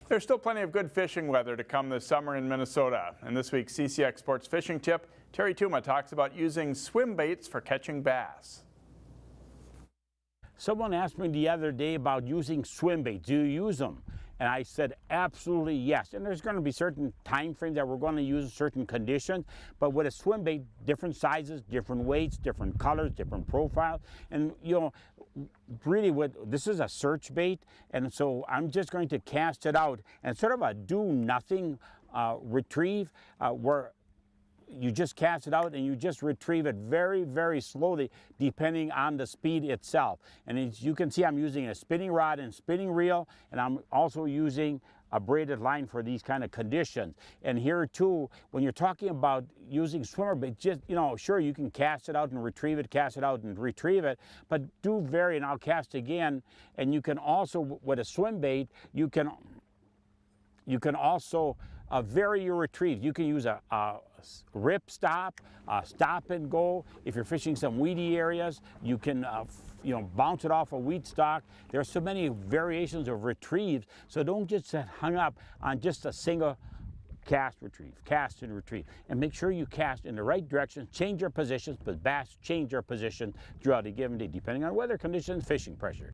There's still plenty of good fishing weather to come this summer in Minnesota. In this week's CCX Sports Fishing Tip, Terry Tuma talks about using swim baits for catching bass. Someone asked me the other day about using swim baits. Do you use them? And I said, absolutely yes. And there's going to be certain time frames that we're going to use certain conditions. But with a swim bait, different sizes, different weights, different colors, different profiles. And, you know, really this is a search bait. And so I'm just going to cast it out and sort of a do nothing retrieve where you just cast it out and you just retrieve it very, very slowly depending on the speed itself. And as you can see, I'm using a spinning rod and spinning reel, and I'm also using a braided line for these kind of conditions. And here too, when you're talking about using swimmer bait, just, you know, sure, you can cast it out and retrieve it, cast it out and retrieve it, but do vary, and I'll cast again. And you can also, with a swim bait, you can also vary your retrieve. You can use a rip stop, stop and go. If you're fishing some weedy areas, you can bounce it off a weed stock. There are so many variations of retrieves, so don't just get hung up on just a single cast and retrieve. And make sure you cast in the right direction, change your positions, but bass change their position throughout a given day, depending on weather conditions, fishing pressure.